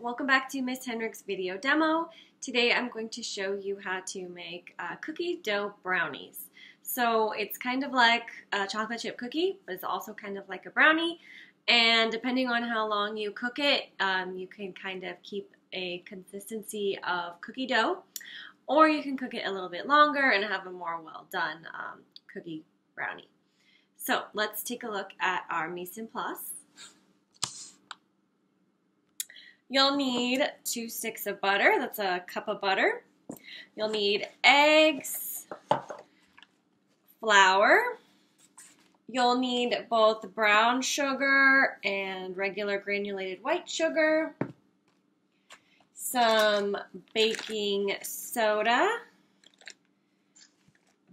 welcome back to Miss Henrich's video demo. Today I'm going to show you how to make cookie dough brownies. So it's kind of like a chocolate chip cookie, but it's also kind of like a brownie. And depending on how long you cook it, you can kind of keep a consistency of cookie dough, or you can cook it a little bit longer and have a more well done cookie brownie. So let's take a look at our mise en place. You'll need 2 sticks of butter, that's a cup of butter. You'll need eggs, flour. You'll need both brown sugar and regular granulated white sugar, some baking soda,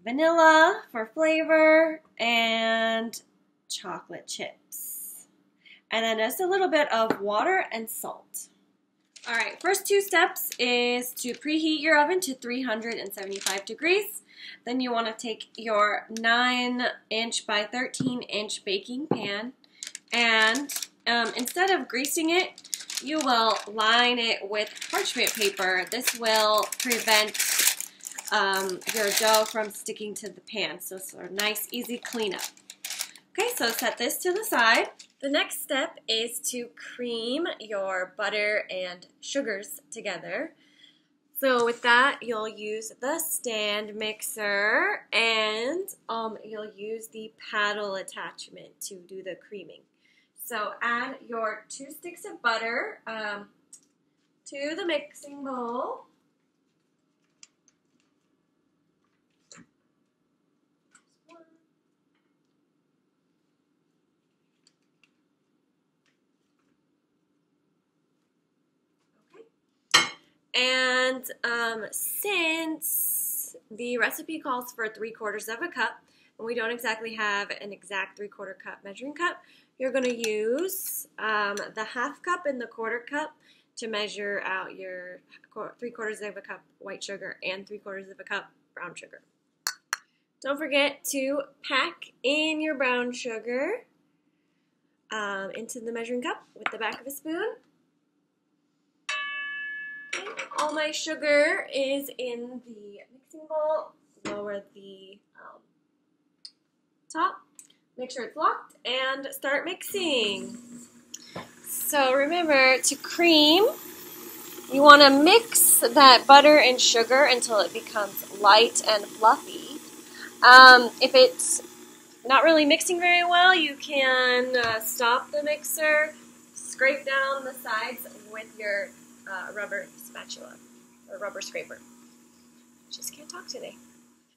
vanilla for flavor, and chocolate chips. And then just a little bit of water and salt. All right, first 2 steps is to preheat your oven to 375 degrees. Then you want to take your 9-inch by 13-inch baking pan, and instead of greasing it, you will line it with parchment paper. This will prevent your dough from sticking to the pan, so it's a nice, easy cleanup. Okay, so set this to the side. The next step is to cream your butter and sugars together. So with that, you'll use the stand mixer and you'll use the paddle attachment to do the creaming. So add your 2 sticks of butter to the mixing bowl. And since the recipe calls for 3/4 of a cup, and we don't exactly have an exact 3/4 cup measuring cup, you're going to use the 1/2 cup and the 1/4 cup to measure out your 3/4 of a cup white sugar and 3/4 of a cup brown sugar. Don't forget to pack in your brown sugar into the measuring cup with the back of a spoon. All my sugar is in the mixing bowl. Lower the top, make sure it's locked, and start mixing. So remember, to cream, you want to mix that butter and sugar until it becomes light and fluffy. If it's not really mixing very well, you can stop the mixer, scrape down the sides with your rubber spatula or rubber scraper. Just can't talk today.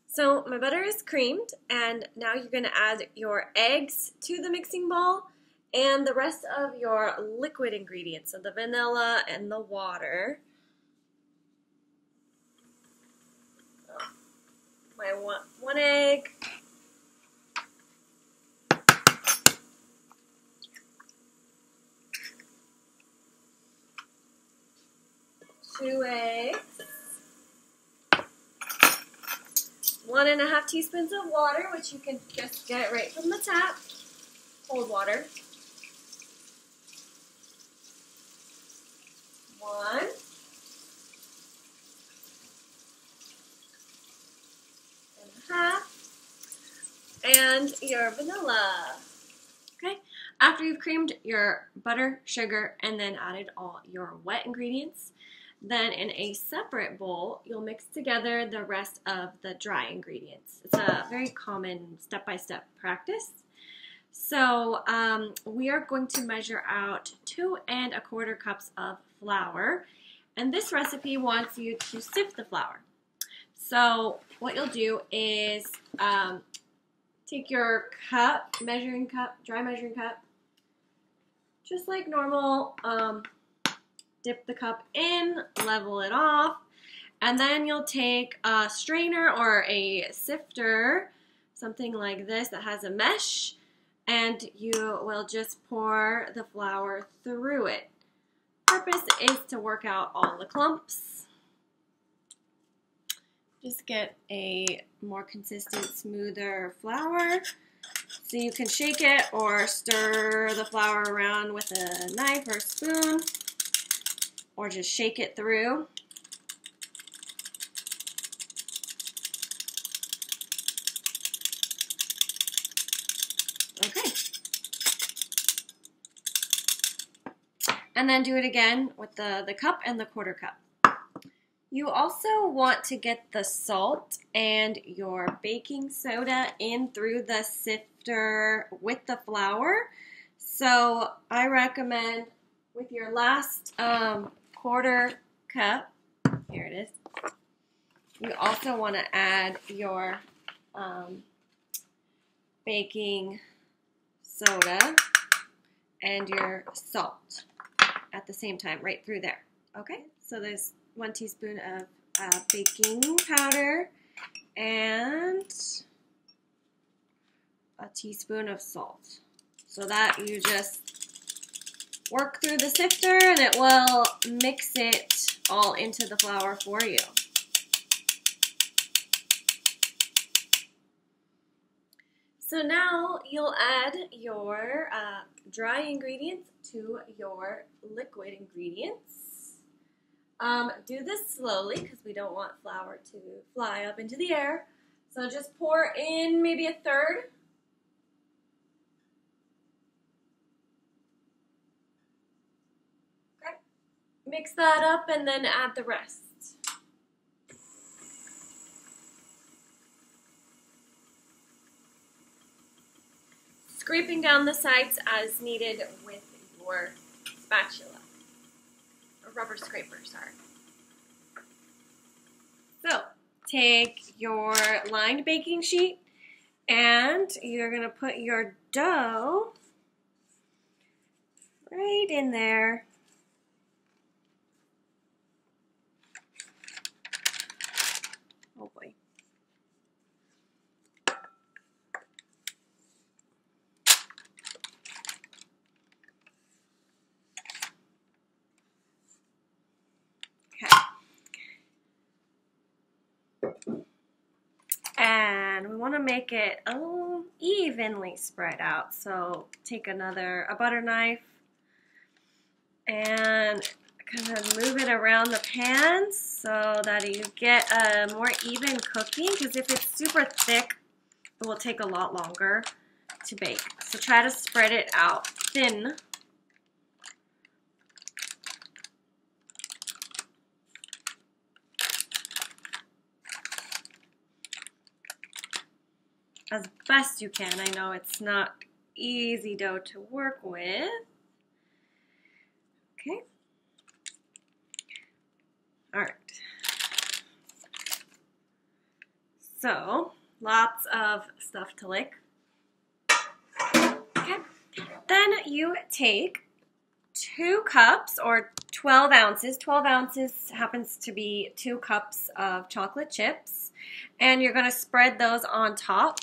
So my butter is creamed, and now you're going to add your eggs to the mixing bowl and the rest of your liquid ingredients, so the vanilla and the water. My one egg. 2 eggs, 1½ teaspoons of water, which you can just get right from the tap, cold water. 1, and a half, and your vanilla. Okay, after you've creamed your butter, sugar, and then added all your wet ingredients, then in a separate bowl, you'll mix together the rest of the dry ingredients. It's a very common step-by-step practice. So we are going to measure out 2 1/4 cups of flour. And this recipe wants you to sift the flour. So what you'll do is take your cup, measuring cup, dry measuring cup, just like normal. Dip the cup in, level it off, and then you'll take a strainer or a sifter, something like this that has a mesh, and you will just pour the flour through it. Purpose is to work out all the clumps. Just get a more consistent, smoother flour. So you can shake it or stir the flour around with a knife or spoon. or just shake it through. Okay. And then do it again with the cup and the quarter cup. You also want to get the salt and your baking soda in through the sifter with the flour. So I recommend with your last quarter cup, here it is, you also want to add your baking soda and your salt at the same time, right through there. Okay, so there's 1 teaspoon of baking powder and a teaspoon of salt. So that you just work through the sifter and it will mix it all into the flour for you. So now you'll add your dry ingredients to your liquid ingredients. Do this slowly because we don't want flour to fly up into the air. So just pour in maybe a third. Okay. Mix that up and then add the rest. Scraping down the sides as needed with your spatula. Or rubber scraper, sorry. So, take your lined baking sheet and you're going to put your dough right in there. Oh boy. And we want to make it evenly spread out. So take a butter knife and kind of move it around the pan so that you get a more even cooking, because if it's super thick, it will take a lot longer to bake. So try to spread it out thin. As best you can. I know it's not easy dough to work with. Okay. All right. So, lots of stuff to lick. Okay. Then you take 2 cups or 12 ounces. 12 ounces happens to be 2 cups of chocolate chips. And you're going to spread those on top.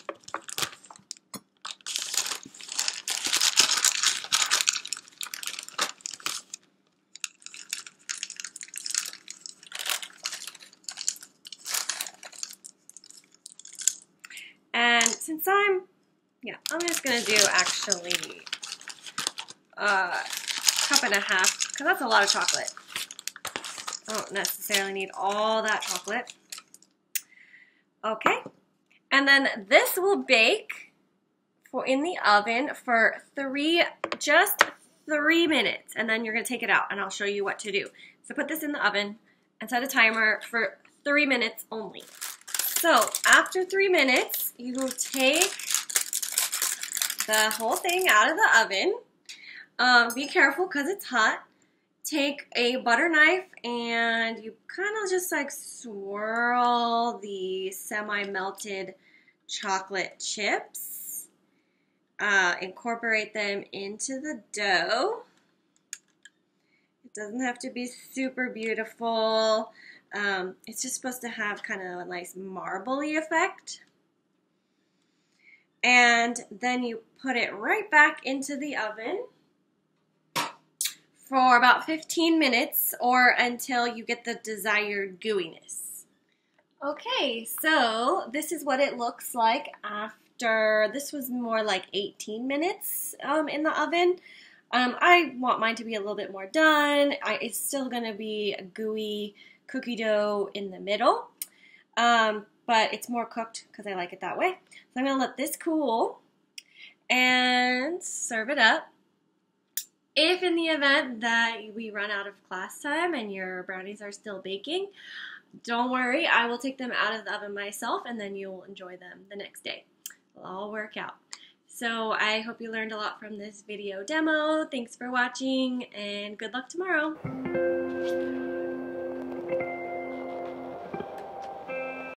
And since I'm just going to do actually a cup and a half, because that's a lot of chocolate. I don't necessarily need all that chocolate. Okay, and then this will bake in the oven for just 3 minutes, and then you're going to take it out, and I'll show you what to do. So put this in the oven and set a timer for 3 minutes only. So after 3 minutes, you will take the whole thing out of the oven. Be careful because it's hot. Take a butter knife and you kind of just like swirl the semi-melted chocolate chips. Incorporate them into the dough. It doesn't have to be super beautiful. It's just supposed to have kind of a nice marbly effect. And then you put it right back into the oven for about 15 minutes or until you get the desired gooiness. Okay, so this is what it looks like after, this was more like 18 minutes in the oven. I want mine to be a little bit more done. It's still going to be a gooey cookie dough in the middle, but it's more cooked because I like it that way. So I'm going to let this cool and serve it up. If in the event that we run out of class time and your brownies are still baking, don't worry, I will take them out of the oven myself and then you'll enjoy them the next day. It'll all work out. So I hope you learned a lot from this video demo. Thanks for watching and good luck tomorrow.